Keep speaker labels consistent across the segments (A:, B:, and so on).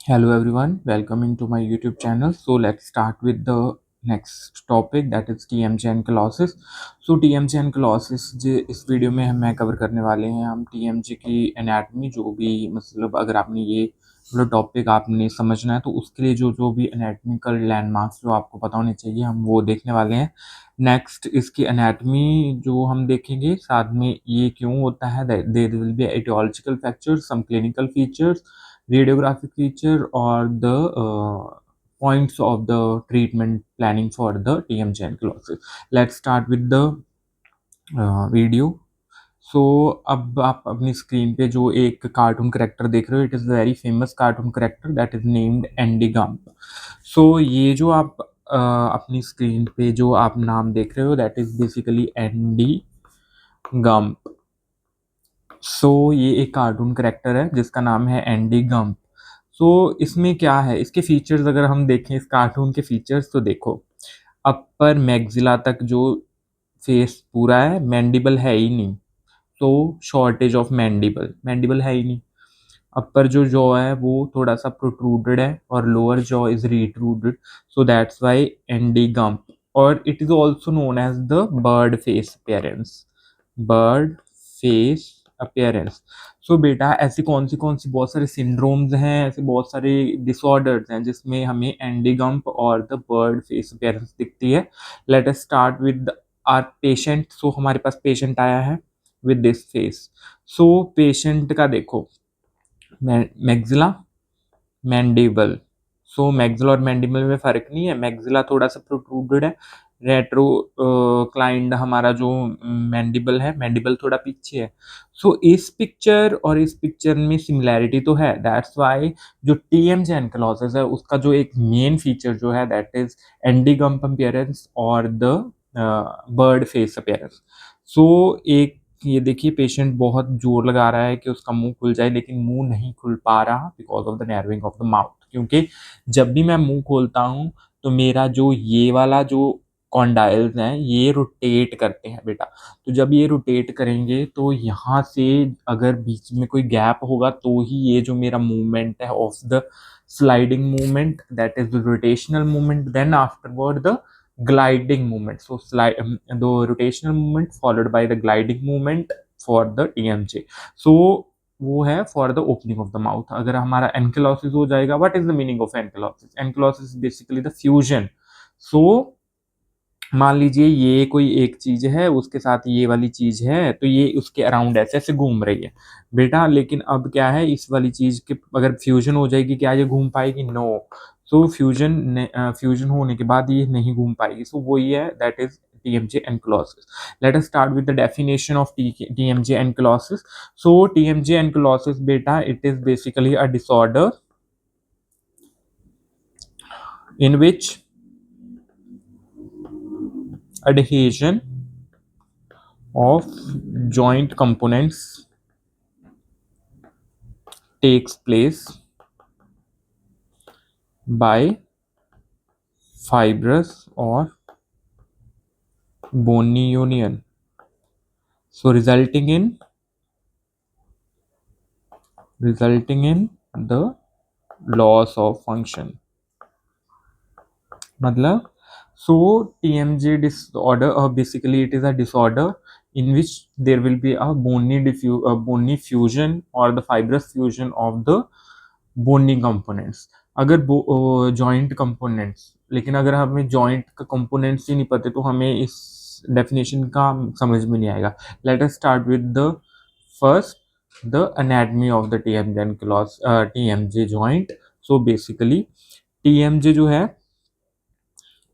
A: Hello everyone, welcome to my YouTube channel. So let's start with the next topic, that is TMJ ankylosing. So TMJ ankylosing इस video में हम cover करने वाले हैं हम TMJ की एनाटमी, जो भी मतलब अगर आपने ये मतलब टॉपिक आपने समझना है तो उसके लिए जो जो भी एनाटमिकल लैंडमार्क्स जो आपको पता होने चाहिए हम वो देखने वाले हैं। नेक्स्ट इसकी एनाटमी जो हम देखेंगे, साथ में ये क्यों होता है, there will be etiological factors, some clinical features, radiographic feature, or the points of the treatment planning for the TMJ ankylosing. Let's start with the video. सो अब आप अपनी स्क्रीन पे जो एक कार्टून करेक्टर देख रहे हो, it is very famous cartoon character that is named Andy Gump. So ये जो आप अपनी स्क्रीन पे जो आप नाम देख रहे हो, that is basically Andy Gump. So ये एक कार्टून करेक्टर है जिसका नाम है एंडी गम्प। सो इसमें क्या है, इसके फीचर्स अगर हम देखें, इस कार्टून के फीचर्स तो देखो, अपर मैग्जिला तक जो फेस पूरा है, मैंडिबल है ही नहीं, तो शॉर्टेज ऑफ मैंडिबल, मैंडिबल है ही नहीं। अपर जो जॉ है वो थोड़ा सा प्रोट्रूडेड है और lower jaw is retruded, so that's why Andy Gump. और it is also known as the bird face appearance, bird face appearance. So बेटा ऐसी कौन सी बहुत सारे सिंड्रोम्स हैं, ऐसे बहुत सारे डिसऑर्डर्स हैं जिसमें हमें एंडी गम्प और द बर्ड फेस अपियरेंस दिखती है। Let us start with our patient. So हमारे पास पेशेंट आया है with this face. So patient का देखो, मैग्जिला, मैंडिबल। सो मैग्जिला और मैंडिबल में फर्क नहीं है, मैग्जिला थोड़ा सा प्रोट्रूडेड है, रेट्रो क्लाइंड हमारा जो मैंडिबल है, मैंडिबल थोड़ा पीछे है। सो इस पिक्चर और इस पिक्चर में सिमिलैरिटी तो है, दैट्स वाई जो टीएमजे एनकलोसिस है उसका जो एक मेन फीचर जो है दैट इज एंडीगम्प अपीयरेंस और द बर्ड फेस अपीयरेंस। सो एक ये देखिए, पेशेंट बहुत जोर लगा रहा है कि उसका मुंह खुल जाए, लेकिन मुंह नहीं खुल पा रहा because of the narrowing of the mouth. क्योंकि जब भी मैं मुंह खोलता हूँ तो मेरा जो ये वाला जो कॉन्डाइल्स हैं ये रोटेट करते हैं बेटा। तो जब ये रोटेट करेंगे तो यहाँ से अगर बीच में कोई गैप होगा तो ही ये जो मेरा मूवमेंट है of the sliding movement, that is the rotational movement, then afterward the gliding movement. So slide the rotational movement followed by the gliding movement for the TMJ. So वो है for the opening of the mouth. अगर हमारा ankylosis हो जाएगा, what is the meaning of ankylosis? Ankylosis basically the fusion. So मान लीजिए ये कोई एक चीज है, उसके साथ ये वाली चीज है, तो ये उसके अराउंड ऐसे ऐसे घूम रही है बेटा। लेकिन अब क्या है, इस वाली चीज के अगर फ्यूजन हो जाएगी, क्या ये घूम पाएगी? नो। सो फ्यूजन होने के बाद ये नहीं घूम पाएगी। सो वही है, that is TMJ ankylosing. Let us start with the definition of TMJ ankylosing. So TMJ ankylosing beta, it is basically a disorder in which adhesion of joint components takes place by fibrous or bony union, so resulting in the loss of function. मतलब, so TMJ disorder, basically it is a disorder in which there will be a bony fusion or the fibrous fusion of the bony components. अगर joint components, लेकिन अगर हमें joint का components ही नहीं पते तो हमें इस डेफिनेशन का समझ में नहीं आएगा। Late us start with the first, the anatomy of the TMJ joint. So basically TMJ जो है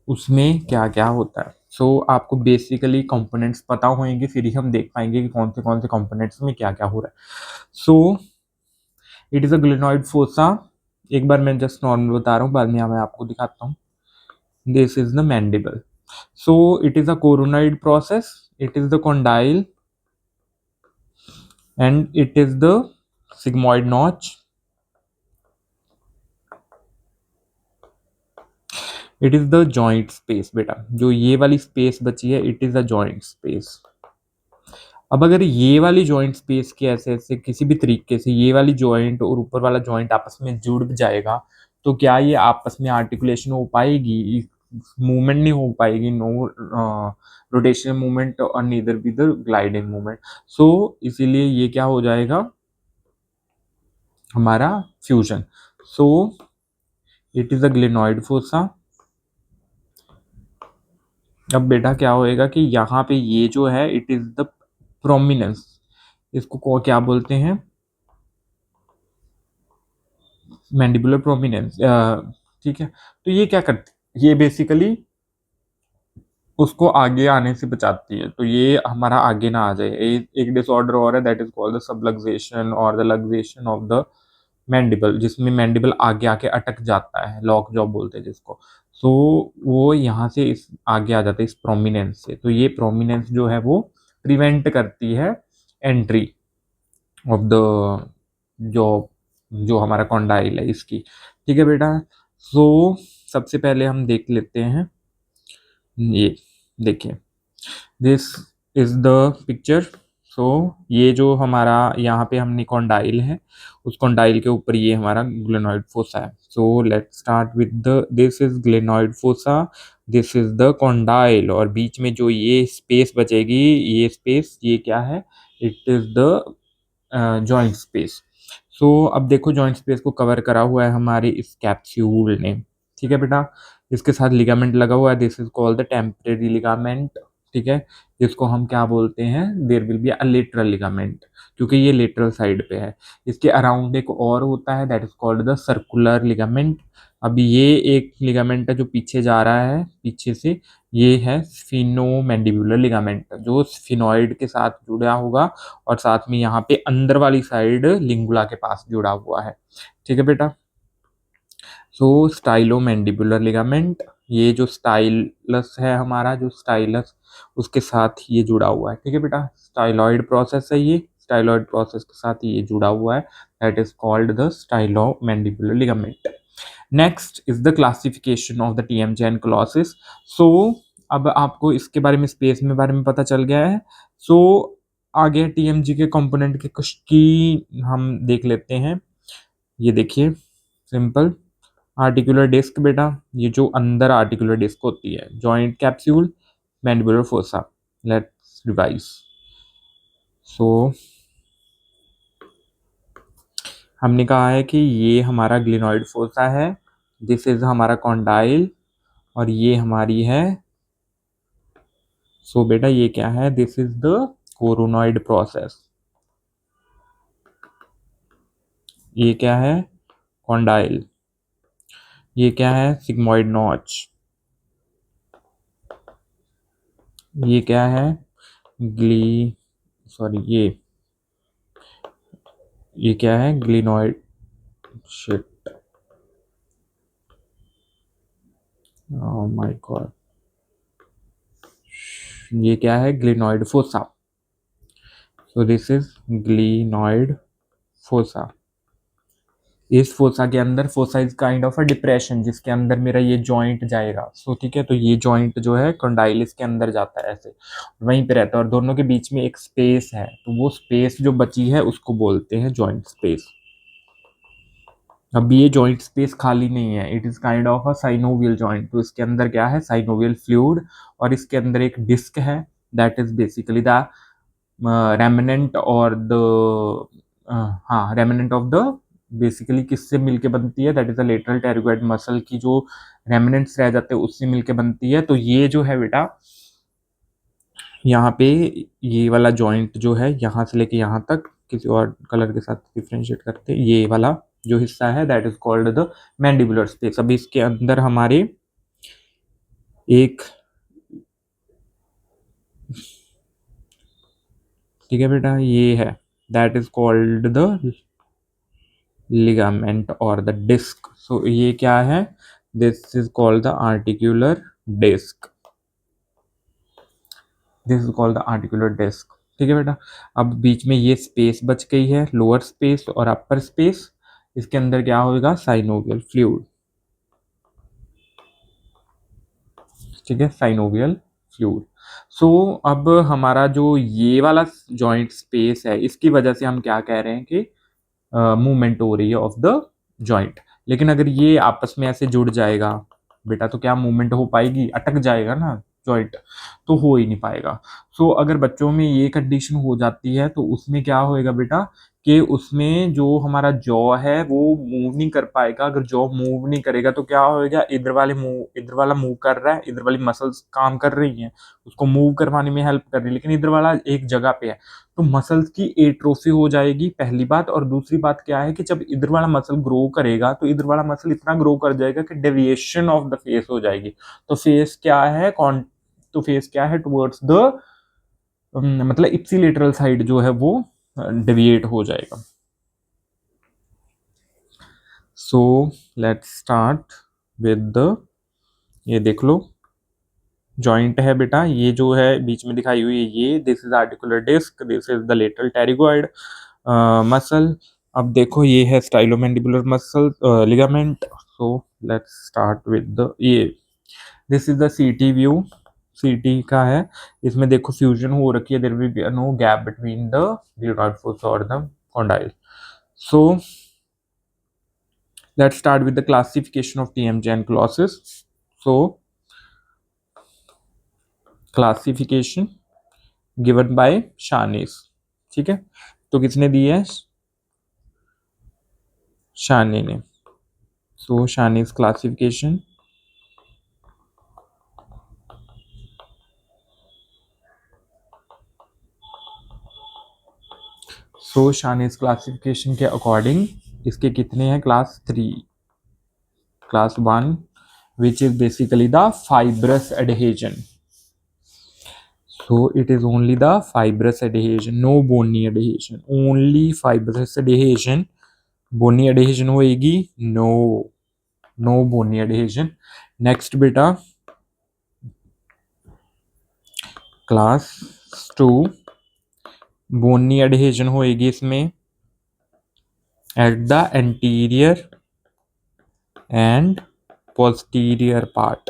A: उसमें क्या क्या होता है। सो आपको बेसिकली कंपोनेंट्स पता होंगे, फिर ही हम देख पाएंगे कि कौन से कंपोनेंट्स में क्या क्या हो रहा है। So it is a glenoid fossa. एक बार मैं जस्ट नॉर्मल बता रहा हूँ, बाद में मैं आपको दिखाता हूँ। This is the mandible. So it is a coronoid process, it is the condyle and it is the sigmoid notch, it is the joint space. बेटा जो ये वाली स्पेस बची है, it is the joint space. अब अगर ये वाली जॉइंट स्पेस के ऐसे ऐसे किसी भी तरीके से ये वाली जॉइंट और ऊपर वाला जॉइंट आपस में जुड़ जाएगा, तो क्या ये आपस में आर्टिकुलेशन हो पाएगी? मूवमेंट नहीं हो पाएगी, नो रोटेशनल मूवमेंट और neither be the gliding movement. So इसीलिए ये क्या हो जाएगा हमारा fusion. So it is a glenoid fossa. अब बेटा क्या होएगा कि यहाँ पे ये जो है इट इज द प्रोमिनेंस, इसको क्या बोलते हैं? Mandibular prominence. ठीक है, तो ये क्या करती, ये बेसिकली उसको आगे आने से बचाती है, तो ये हमारा आगे ना आ जाए। एक डिसऑर्डर और है that is called the subluxation और the luxation of the mandible, जिसमें मैंडिबल आगे आके अटक जाता है, लॉक जॉ बोलते हैं जिसको। सो वो यहाँ से इस आगे आ जाता है इस प्रोमिनेंस से, तो ये प्रोमिनेंस जो है वो प्रिवेंट करती है एंट्री ऑफ द जो जो हमारा कॉन्डाइल है इसकी। ठीक है बेटा। सो सबसे पहले हम देख लेते हैं, ये देखिए, दिस इज द पिक्चर। सो ये जो हमारा यहाँ पे हमने कॉन्डाइल है, उस कॉन्डाइल के ऊपर ये हमारा ग्लेनॉइड फोसा है। सो let's start with the, this is glenoid fossa, this is the condyle, और बीच में जो ये स्पेस बचेगी, ये स्पेस ये क्या है? It is the joint space. So अब देखो जॉइंट स्पेस को कवर करा हुआ है हमारे इस कैप्सूल ने। ठीक है बेटा, इसके साथ लिगामेंट लगा हुआ है, this is called the temporary ligament. ठीक है, जिसको हम क्या बोलते हैं? There will be a lateral ligament, क्योंकि ये लेटरल साइड पे है। इसके अराउंड एक और होता है that is called the circular ligament. अब ये एक लिगामेंट है जो पीछे जा रहा है, पीछे से, ये है स्फिनोमैंडिबुलर लिगामेंट, जो स्फिनॉइड के साथ जुड़ा होगा और साथ में यहाँ पे अंदर वाली साइड लिंगुला के पास जुड़ा हुआ है। ठीक है बेटा। सो स्टाइलोमैंडिबुलर लिगामेंट, ये जो स्टाइलस है हमारा, जो स्टाइलस उसके साथ ये जुड़ा हुआ है। ठीक है बेटा, स्टाइलॉइड प्रोसेस है ये, स्टाइलॉइड प्रोसेस के साथ ये जुड़ा हुआ है, that is called the stylomandibular ligament. Next is the classification of the TMJ ankylosis. So अब आपको इसके बारे में, स्पेस में बारे में पता चल गया है। सो आगे टीएमजी के कंपोनेंट के कुछ की हम देख लेते हैं। ये देखिए, सिंपल आर्टिकुलर डिस्क बेटा, ये जो अंदर आर्टिकुलर डिस्क होती है, joint capsule, mandibular fossa. Let's revise. So हमने कहा है कि ये हमारा ग्लिनॉइड फोसा है, दिस इज हमारा कॉन्डाइल, और ये हमारी है, सो बेटा ये क्या है? This is the coronoid process. ये क्या है? कॉन्डाइल। ये क्या है? Sigmoid notch. ये क्या है? ग्ली सॉरी ये क्या है? Glenoid, shit, oh my God, ये क्या है? Glenoid fossa. So this is glenoid fossa. इस फोसा के अंदर, fossa is kind of a depression जिसके अंदर मेरा ये जॉइंट जाएगा। सो ठीक है, तो ये जॉइंट जो है कंडाइलिस के अंदर जाता है ऐसे, वहीं पे रहता है, और दोनों के बीच में एक स्पेस है, तो वो स्पेस जो बची है उसको बोलते हैं जॉइंट स्पेस। अब ये जॉइंट स्पेस खाली नहीं है, it is kind of a synovial joint, तो इसके अंदर क्या है? साइनोवियल फ्लूइड, और इसके अंदर एक डिस्क है, that is basically the remnant और द, हाँ, रेमिनेंट ऑफ द, बेसिकली किससे मिलके बनती है? That is the lateral pterygoid muscle की जो रेमिनेंट्स रह जाते हैं उससे मिलके बनती है। तो ये जो है बेटा, यहाँ पे ये वाला जॉइंट जो है यहाँ से लेके यहाँ तक, किसी और कलर के साथ डिफ्रेंशिएट करते हैं, ये वाला जो हिस्सा है that is called the mandibular space. अभी इसके अंदर हमारे एक, ठीक है बेटा, ये है, that is called the ligament और द डिस्क। सो ये क्या है? This is called the articular disc, this is called the articular disc. ठीक है बेटा, अब बीच में ये स्पेस बच गई है, लोअर स्पेस और अपर स्पेस, इसके अंदर क्या होगा? Synovial fluid. ठीक है, साइनोवियल फ्लूइड। सो अब हमारा जो ये वाला जॉइंट स्पेस है, इसकी वजह से हम क्या कह रहे हैं कि मूवमेंट हो रही है ऑफ द जॉइंट। लेकिन अगर ये आपस में ऐसे जुड़ जाएगा बेटा, तो क्या मूवमेंट हो पाएगी? अटक जाएगा ना जॉइंट, तो हो ही नहीं पाएगा। सो अगर बच्चों में ये कंडीशन हो जाती है तो उसमें क्या होएगा बेटा कि उसमें जो हमारा जॉ है वो मूव नहीं कर पाएगा। अगर जॉ मूव नहीं करेगा तो क्या होएगा, इधर वाला मूव कर रहा है, इधर वाली मसल्स काम कर रही हैं, उसको मूव करवाने में हेल्प कर रही है, लेकिन इधर वाला एक जगह पे है, तो मसल्स की एट्रोफी हो जाएगी, पहली बात। और दूसरी बात क्या है कि जब इधर वाला मसल ग्रो करेगा तो इधर वाला मसल इतना ग्रो कर जाएगा कि डेविएशन ऑफ द फेस हो जाएगी। तो फेस क्या है, तो फेस क्या है, टुवर्ड्स द मतलब इप्सिलेटरल साइड जो है वो डेविएट हो जाएगा। सो लेट्स स्टार्ट विद द, ये देख लो जॉइंट है बेटा, ये जो है बीच में दिखाई हुई है, ये this is articular disc, this is the lateral pterygoid muscle. अब देखो ये है stylomandibular muscle ligament. So let's start with the, ये this is the CT view, CT का है। इसमें देखो फ्यूजन हो रखी है, there will be no gap between the glenoid fossa और the condyle. So let's start with the classification of TMJ ankylosing. So classification given by शानीस, ठीक है, तो किसने दी है? शानी ने। सो शानीस क्लासिफिकेशन, सो शानीस क्लासिफिकेशन के अकॉर्डिंग इसके कितने हैं? Class 3, class 1 which is basically the fibrous adhesion. So it is only the fibrous adhesion, no bony adhesion, only fibrous adhesion. Bony adhesion होएगी? नो, नो बोनी एडहेजन। नेक्स्ट बेटा क्लास 2, बोनी adhesion होएगी इसमें at the anterior and posterior part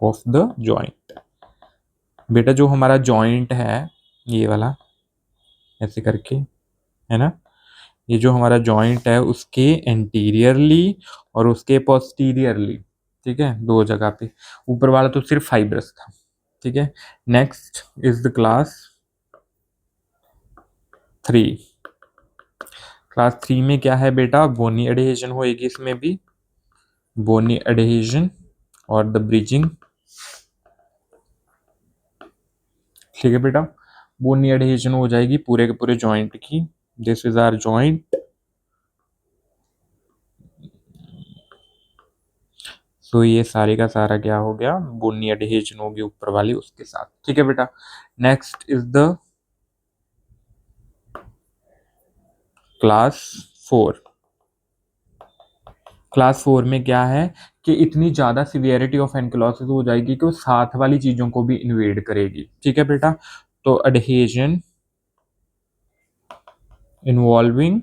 A: of the joint. बेटा जो हमारा joint है ये वाला ऐसे करके, है ना, ये जो हमारा जॉइंट है उसके एंटीरियरली और उसके पोस्टीरियरली, ठीक है, दो जगह पे। ऊपर वाला तो सिर्फ फाइब्रस था, ठीक है। Next is the class 3। Class 3 में क्या है बेटा? बोनी एडहेजन होएगी इसमें भी, बोनी एडहेजन और द ब्रिजिंग, ठीक है बेटा। बोनी एडहेजन हो जाएगी पूरे के पूरे जॉइंट की। This is our joint. So ये सारे का सारा क्या हो गया? बोनी एडहेजन होगी ऊपर वाली उसके साथ, ठीक है बेटा। Next is the class 4। Class 4 में क्या है कि इतनी ज़्यादा सिवियरिटी ऑफ एंकिलोसिस हो जाएगी कि वो साथ वाली चीज़ों को भी इन्वेड करेगी, ठीक है बेटा। तो adhesion involving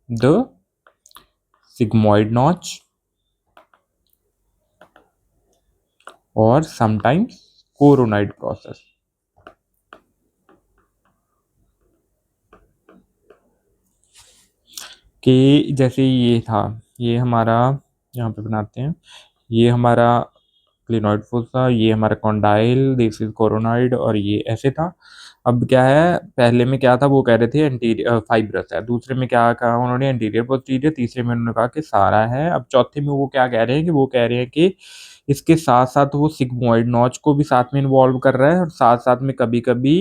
A: the sigmoid notch और समटाइम्स कोरोनाइड प्रोसेस। कि जैसे ये था, ये हमारा यहाँ पे बनाते हैं, ये हमारा क्लिनॉइड फोसा, ये हमारा कॉन्डाइल, दिस इज कोरोनाइड, और ये ऐसे था। अब क्या है, पहले में क्या था वो कह रहे थे एंटीरियर फाइब्रस है, दूसरे में क्या कहा उन्होंने? एंटीरियर पोस्टीरियर, तीसरे में उन्होंने कहा कि सारा है। अब चौथे में वो क्या कह रहे हैं कि वो कह रहे हैं कि इसके साथ साथ वो सिग्मोइड नॉच को भी साथ में इन्वॉल्व कर रहा है और साथ साथ में कभी कभी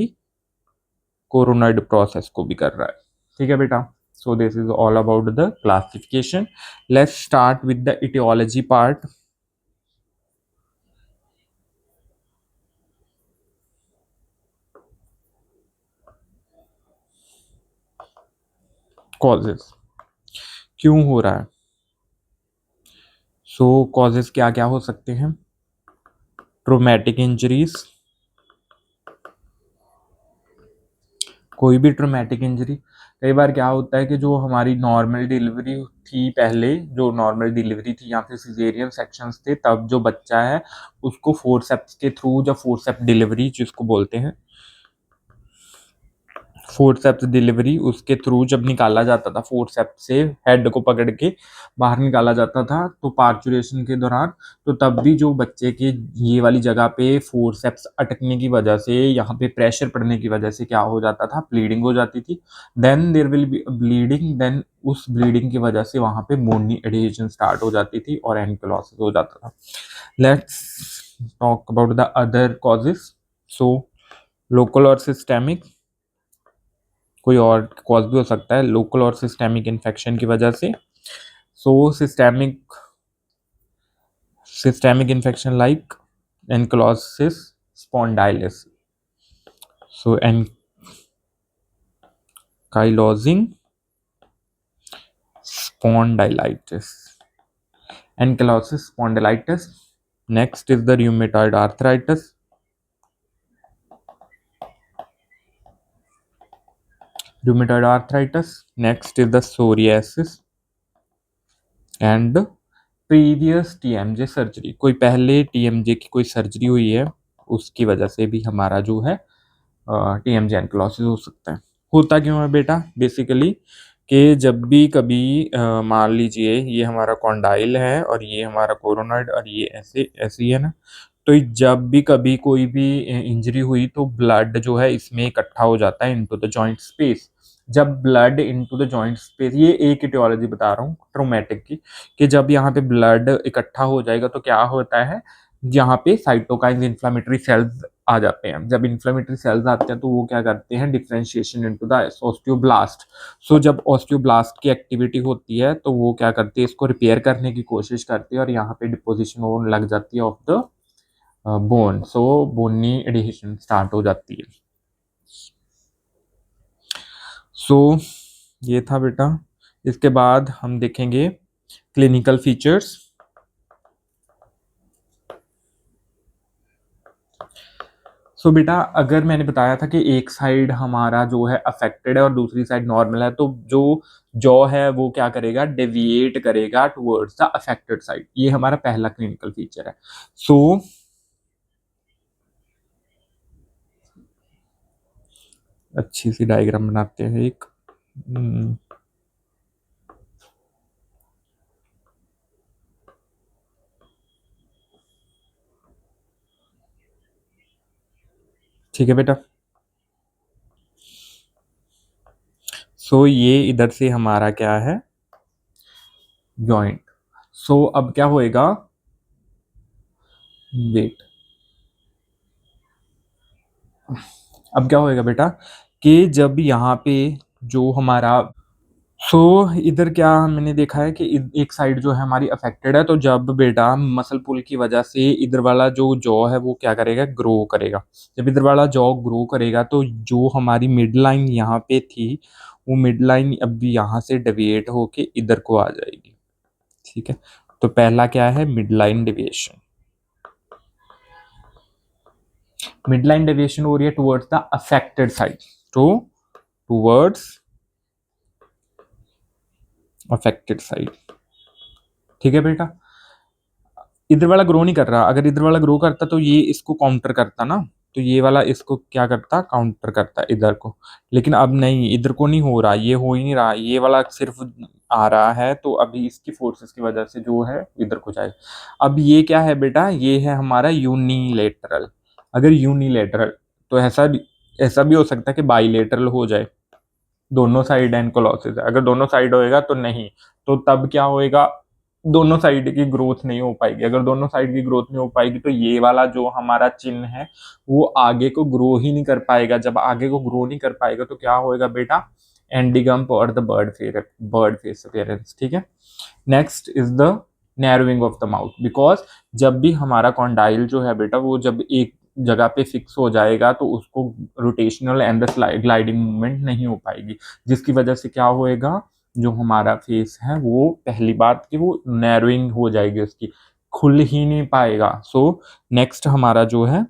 A: कोरोनाइड प्रोसेस को भी कर रहा है, ठीक है बेटा। So this is all about the classification. Let's start with the etiology part. Causes, क्यों हो रहा है? So causes क्या क्या हो सकते हैं? ट्रोमैटिक इंजरीज, कोई भी ट्रोमैटिक इंजरी, कई बार क्या होता है कि जो हमारी नॉर्मल डिलीवरी थी पहले, जो नॉर्मल डिलीवरी थी या फिर सिजेरियन सेक्शंस थे, तब जो बच्चा है उसको फोर्सेप्स के थ्रू, जब फोर्सेप्स डिलीवरी जिसको बोलते हैं, फोर्सेप्स डिलीवरी, उसके थ्रू जब निकाला जाता था, फोर्सेप्स से हेड को पकड़ के बाहर निकाला जाता था तो पार्चुरेशन के दौरान, तो तब भी जो बच्चे के ये वाली जगह पे फोर्सेप्स अटकने की वजह से, यहाँ पे प्रेशर पड़ने की वजह से क्या हो जाता था, ब्लीडिंग हो जाती थी। Then there will be bleeding, then उस ब्लीडिंग की वजह से वहां पे बोनी एडहेजन स्टार्ट हो जाती थी और एनकिलोसिस हो जाता था। Let's talk about the other causes. So local और सिस्टेमिक, कोई और कॉज भी हो सकता है लोकल और सिस्टेमिक इन्फेक्शन की वजह से। So systemic infection like ankylosis spondylitis, so ankylosing spondylitis, ankylosis spondylitis. Next is the rheumatoid arthritis, rheumatoid arthritis. Next is the psoriasis and previous TMJ surgery, कोई पहले टीएमजे की कोई सर्जरी हुई है उसकी वजह से भी हमारा जो है टीएमजे एनक्लोसिस हो सकता है। होता क्यों है बेटा, बेसिकली कि जब भी कभी मान लीजिए ये हमारा कॉन्डाइल है और ये हमारा कोरोनॉइड और ये ऐसे ऐसे ही है ना, तो जब भी कभी कोई भी इंजरी हुई तो ब्लड जो है इसमें इकट्ठा हो जाता है इनटू द जॉइंट स्पेस। जब blood into the joint space, ये एक इटियोलॉजी बता रहा हूँ ट्रोमेटिक की, कि जब यहाँ पे ब्लड इकट्ठा हो जाएगा तो क्या होता है, यहाँ पे साइटोकाइंस इन्फ्लामेटरी सेल्स आ जाते हैं। जब इन्फ्लामेटरी सेल्स आते हैं तो वो क्या करते हैं, डिफरेंशिएशन इनटू द ऑस्टियोब्लास्ट। सो जब ऑस्टियोब्लास्ट की एक्टिविटी होती है तो वो क्या करते हैं, इसको रिपेयर करने की कोशिश करते हैं और यहाँ पे डिपोजिशन होने लग जाती है of the bone, so bony adhesion start हो जाती है। सो ये था बेटा। इसके बाद हम देखेंगे क्लिनिकल फीचर्स। सो बेटा, अगर मैंने बताया था कि एक साइड हमारा जो है अफेक्टेड है और दूसरी साइड नॉर्मल है, तो जो जॉ है वो क्या करेगा, डेविएट करेगा टुवर्ड्स द अफेक्टेड साइड। ये हमारा पहला क्लिनिकल फीचर है। सो अच्छी सी डायग्राम बनाते हैं एक। ठीक है बेटा। सो ये इधर से हमारा क्या है, जॉइंट। सो अब क्या होएगा, वेट, अब क्या होएगा बेटा कि जब यहाँ पे जो हमारा, सो इधर क्या मैंने देखा है कि एक साइड जो है हमारी अफेक्टेड है, तो जब बेटा मसल पुल की वजह से इधर वाला जो जॉ है वो क्या करेगा, ग्रो करेगा। जब इधर वाला जॉ ग्रो करेगा तो जो हमारी मिड लाइन यहाँ पे थी, वो मिड लाइन अब यहाँ से डेविएट होके इधर को आ जाएगी। ठीक है, तो पहला क्या है, mid line deviation. Mid line deviation हो रही है टुवर्ड्स द अफेक्टेड साइड, तो टुवर्ड्स अफेक्टेड साइड। ठीक है बेटा, इधर वाला ग्रो नहीं कर रहा, अगर इधर वाला ग्रो करता तो ये इसको काउंटर करता ना, तो ये वाला इसको क्या करता, काउंटर करता इधर को। लेकिन अब नहीं, इधर को नहीं हो रहा, ये हो ही नहीं रहा, ये वाला सिर्फ आ रहा है, तो अभी इसकी फोर्सेस की वजह से जो है इधर को जाएगा। अब ये क्या है बेटा, ये है हमारा यूनिलेटरल। अगर यूनिलेटरल, तो ऐसा भी हो सकता है कि बाईलेटरल हो जाए, दोनों साइड एनकोलॉसिस है। अगर दोनों साइड होएगा तो नहीं, तो तब क्या होएगा, दोनों साइड की ग्रोथ नहीं हो पाएगी। अगर दोनों साइड की ग्रोथ नहीं हो पाएगी तो ये वाला जो हमारा चिन्ह है वो आगे को ग्रो ही नहीं कर पाएगा। जब आगे को ग्रो नहीं कर पाएगा तो क्या होएगा बेटा, एंडीगम्प और द बर्ड फेस अपीयरेंस। ठीक है, next is the narrowing of the mouth, because जब भी हमारा कॉन्डाइल जो है बेटा, वो जब एक जगह पे फिक्स हो जाएगा तो उसको रोटेशनल एंड ग्लाइडिंग मूवमेंट नहीं हो पाएगी, जिसकी वजह से क्या होएगा, जो हमारा फेस है वो पहली बात कि वो नैरोइंग हो जाएगी, उसकी खुल ही नहीं पाएगा। सो नेक्स्ट हमारा जो है,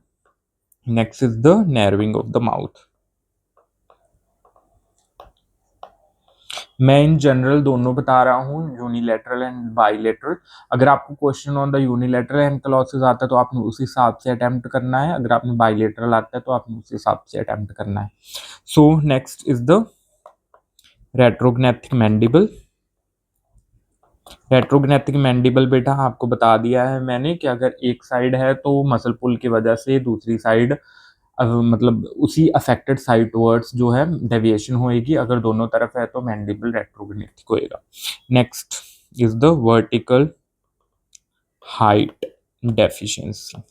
A: next is the narrowing of the mouth. मैं इन जनरल दोनों बता रहा हूँ, यूनिलैटरल एंड बाइलैटरल। अगर आपको क्वेश्चन ऑन द यूनिलैटरल एनक्लोसिस आता है तो आपने उस हिसाब से अटेम्प्ट करना है, अगर आपने बाइलैटरल आता है तो आपने उस हिसाब से अटेम्प्ट करना है। So next is the retrognathic mandible. Retrognathic mandible बेटा आपको बता दिया है मैंने कि अगर एक साइड है तो मसल पुल की वजह से दूसरी साइड मतलब उसी अफेक्टेड साइड वर्ड्स जो है डेविएशन होएगी, अगर दोनों तरफ है तो मैंडिबल रेट्रोग्नेथिक होएगा। Next is the vertical height deficiency.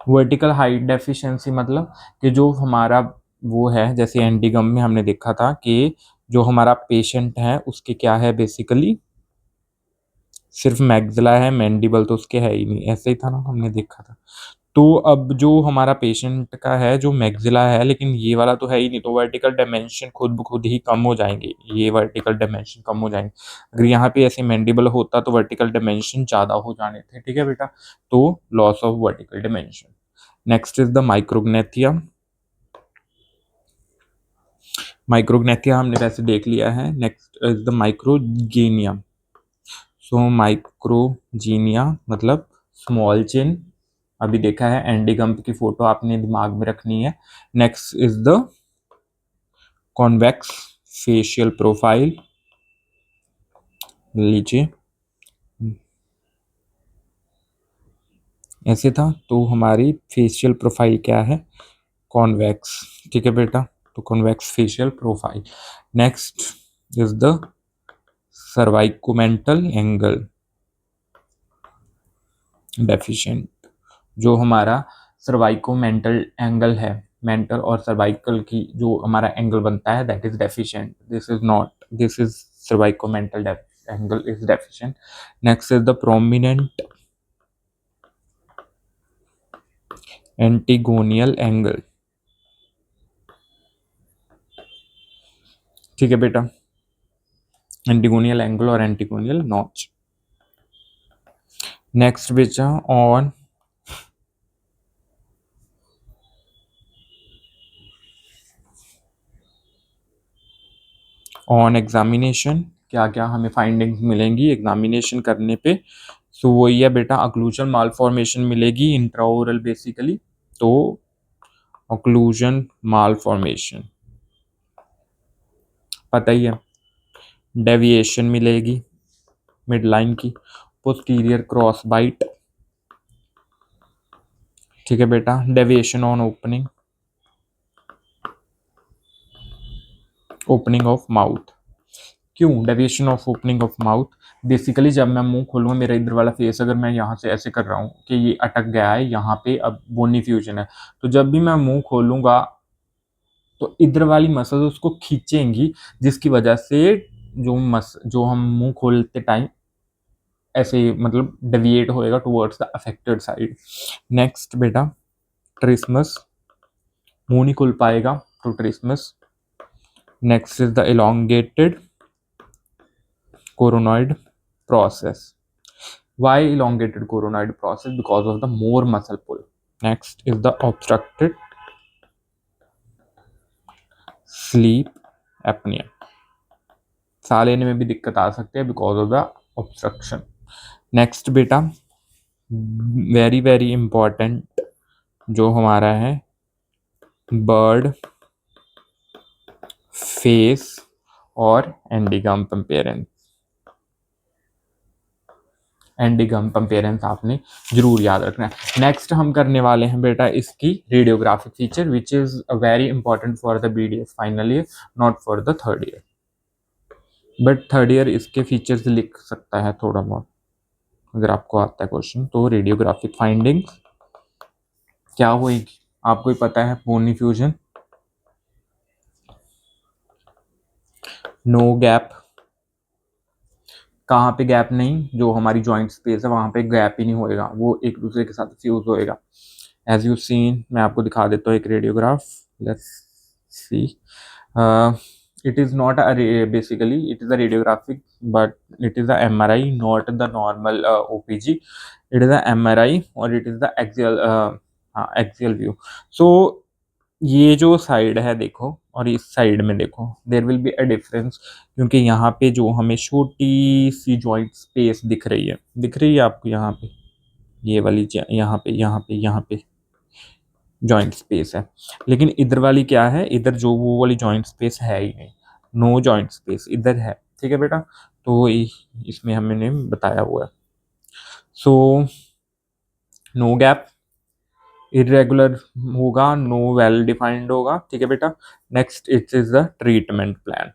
A: Vertical height deficiency मतलब कि जो हमारा वो है, जैसे एंटीगम में हमने देखा था कि जो हमारा पेशेंट है उसके क्या है, बेसिकली सिर्फ मैग्जिला है, मैंडिबल तो उसके है ही नहीं, ऐसे ही था ना, हमने देखा था। तो अब जो हमारा पेशेंट का है जो मैग्जिला है, लेकिन ये वाला तो है ही नहीं, तो वर्टिकल डायमेंशन खुद ब खुद ही कम हो जाएंगे, ये वर्टिकल डायमेंशन कम हो जाएंगे। अगर यहाँ पे ऐसे मैंडिबल होता तो वर्टिकल डायमेंशन ज़्यादा हो जाने थे, ठीक है बेटा, तो loss of vertical dimension. Next is the micrognathia. Micrognathia हमने वैसे देख लिया है। Next is the microgenia. So microgenia मतलब स्मॉल चिन, अभी देखा है, एंडीगम्प की फोटो आपने दिमाग में रखनी है। Next is the convex facial profile, लीजिए ऐसे था, तो हमारी फेशियल प्रोफाइल क्या है, कॉन्वेक्स, ठीक है बेटा, तो convex facial profile. Next is the cervicomental angle deficient. जो हमारा सर्वाइकोमेंटल एंगल है, मेंटल और सर्वाइकल की जो हमारा एंगल बनता है, that is deficient, this is not, this is cervicomental angle is deficient. Next is the prominent antegonial angle, ठीक है बेटा, एंटीगोनियल एंगल और एंटीगोनियल नॉच। नेक्स्ट बेटा ऑन एग्जामिनेशन क्या क्या हमें फाइंडिंग्स मिलेंगी एग्जामिनेशन करने पे। सो वही है बेटा, अक्लूजन मालफॉर्मेशन मिलेगी इंट्राओरल बेसिकली, तो अक्लूजन मालफॉर्मेशन पता ही है। डेविएशन मिलेगी मिड लाइन की, पोस्टीरियर क्रॉस बाइट, ठीक है बेटा, deviation on opening, opening of mouth. क्यों deviation of opening of mouth, basically जब मैं मुंह खोलूंगा, मेरा इधर वाला फेस अगर मैं यहाँ से ऐसे कर रहा हूँ कि ये अटक गया है यहाँ पे, अब बोनी फ्यूजन है, तो जब भी मैं मुंह खोलूंगा तो इधर वाली मसल उसको खींचेंगी, जिसकी वजह से जो हम मुंह खोलते टाइम ऐसे मतलब डेविएट होएगा towards the affected side. Next बेटा ट्रिस्मस, मुंह नहीं खुल पाएगा तो trismus. Next is the elongated coronoid process. Why elongated coronoid process? Because of the more muscle pull. Next is the obstructed sleep apnea. Sah लेने में भी दिक्कत आ सकती है because of the obstruction. Next बेटा वेरी वेरी इंपॉर्टेंट जो हमारा है बर्ड फेस और एंडीगम कंपेरेंस। एंडीगम कंपेरेंस आपने जरूर याद रखना है। नेक्स्ट हम करने वाले हैं बेटा इसकी radiographic feature, which is very important for the BDS final year, not for the third year, but third year इसके फीचर्स लिख सकता है थोड़ा बहुत अगर आपको आता है क्वेश्चन। तो रेडियोग्राफिक फाइंडिंग्स क्या होगी आपको ही पता है, बोनी फ्यूजन, नो गैप, कहाँ पे गैप नहीं, जो हमारी जॉइंट स्पेस है वहां पे गैप ही नहीं होएगा, वो एक दूसरे के साथ फ्यूज होएगा। एज यू सीन, मैं आपको दिखा देता हूँ एक radiograph, let's see. It is not basically it is a radiographic but it is a MRI, not the normal OPG, it is a MRI और it is the axial view. So ये जो side है देखो और इस side में देखो, there will be a difference, क्योंकि यहाँ पे जो हमें छोटी सी जॉइंट स्पेस दिख रही है आपको यहाँ पे, ये वाली यहाँ पे जॉइंट स्पेस है। लेकिन इधर वाली क्या है, इधर जो वो वाली जॉइंट स्पेस है ही नहीं, नो जॉइंट स्पेस इधर है। ठीक है बेटा, तो इसमें हमने बताया हुआ है। सो नो गैप, इरेगुलर होगा, नो वेल डिफाइंड होगा। ठीक है बेटा, next it is the treatment plan.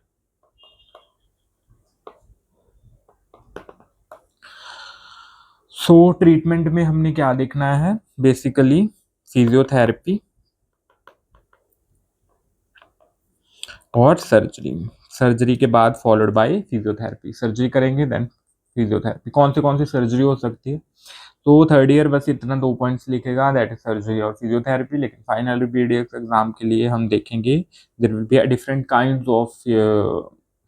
A: So treatment में हमने क्या देखना है, बेसिकली फिजियोथेरेपी और सर्जरी। सर्जरी के बाद फॉलोड बाय फिजियोथेरेपी, सर्जरी करेंगे देन फिजियोथेरेपी। कौन सी सर्जरी हो सकती है, तो थर्ड ईयर बस इतना 2 पॉइंट्स लिखेगा, दैट इज सर्जरी और फिजियोथेरेपी। लेकिन फाइनल पीडीएफ एग्जाम के लिए हम देखेंगे there will be different kinds of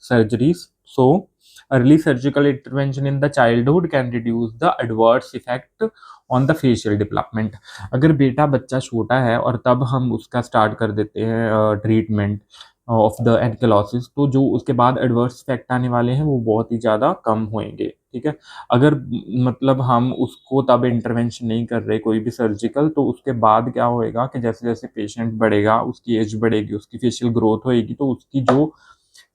A: surgeries. So early surgical intervention in the childhood can reduce the adverse effect on the facial development. अगर बेटा बच्चा छोटा है और तब हम उसका स्टार्ट कर देते हैं ट्रीटमेंट ऑफ द एनकेलोसिस, तो जो उसके बाद एडवर्स इफेक्ट आने वाले हैं वो बहुत ही ज़्यादा कम होंगे। ठीक है, अगर मतलब हम उसको तब इंटरवेंशन नहीं कर रहे कोई भी सर्जिकल, तो उसके बाद क्या होएगा कि जैसे जैसे पेशेंट बढ़ेगा, उसकी एज बढ़ेगी, उसकी फेशियल ग्रोथ होएगी, तो उसकी जो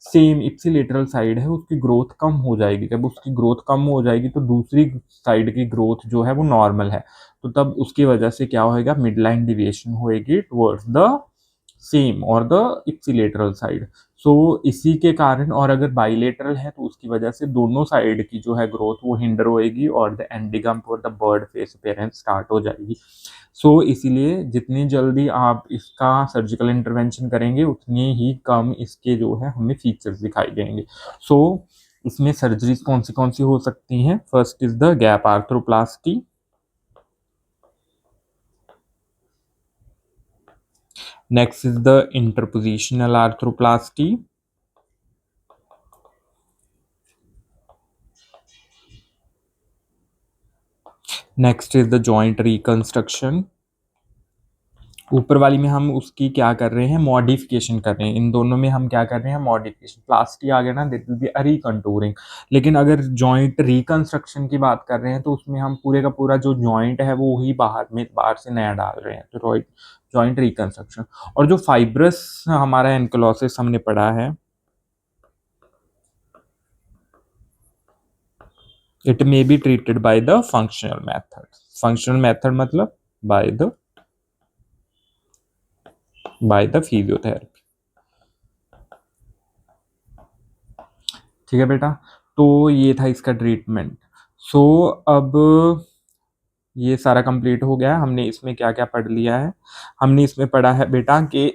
A: सेम इप्सिलेटरल साइड है उसकी ग्रोथ कम हो जाएगी। जब उसकी ग्रोथ कम हो जाएगी तो दूसरी साइड की ग्रोथ जो है वो नॉर्मल है, तो तब उसकी वजह से क्या होएगा, मिड लाइन डिविएशन होएगी टुवर्ड्स द सेम और द इप्सिलेटरल साइड। सो इसी के कारण, और अगर बाइलेटरल है तो उसकी वजह से दोनों साइड की जो है ग्रोथ वो हिंडर होएगी और द एंडीगम्प और the bird face appearance start हो जाएगी। सो इसीलिए जितनी जल्दी आप इसका सर्जिकल इंटरवेंशन करेंगे उतनी ही कम इसके जो है हमें फीचर्स दिखाई देंगे। सो इसमें सर्जरीज कौन सी हो सकती हैं, first is the gap arthroplasty, next is the interpositional arthroplasty, next is the joint reconstruction. ऊपर वाली में हम उसकी क्या कर रहे हैं, मॉडिफिकेशन कर रहे हैं। इन दोनों में हम क्या कर रहे हैं, मॉडिफिकेशन। प्लास्टी आ गया ना, दिस विल बी अ रिकंटूरिंग। लेकिन अगर जॉइंट रिकंस्ट्रक्शन की बात कर रहे हैं तो उसमें हम पूरे का पूरा जो जॉइंट है वो ही बाहर से नया डाल रहे हैं, तो जॉइंट रिकंस्ट्रक्शन। और जो फाइब्रस हमारा एनकलोसिस हमने पढ़ा है, it may be treated by the functional method. Functional method मतलब बाय द फिजियोथेरेपी। ठीक है बेटा, तो ये था इसका ट्रीटमेंट। सो अब ये सारा कंप्लीट हो गया। हमने इसमें क्या क्या पढ़ लिया है, हमने इसमें पढ़ा है बेटा कि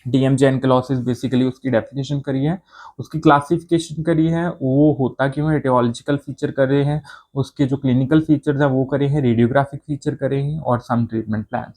A: डीएमजे एनकेलोसिस बेसिकली उसकी डेफिनेशन करी है, उसकी क्लासिफिकेशन करी है, वो होता क्यों है, एटियोलॉजिकल फीचर करे हैं, उसके जो क्लिनिकल फीचर्स हैं वो करे हैं, रेडियोग्राफिक फीचर करे हैं, और सम ट्रीटमेंट प्लान।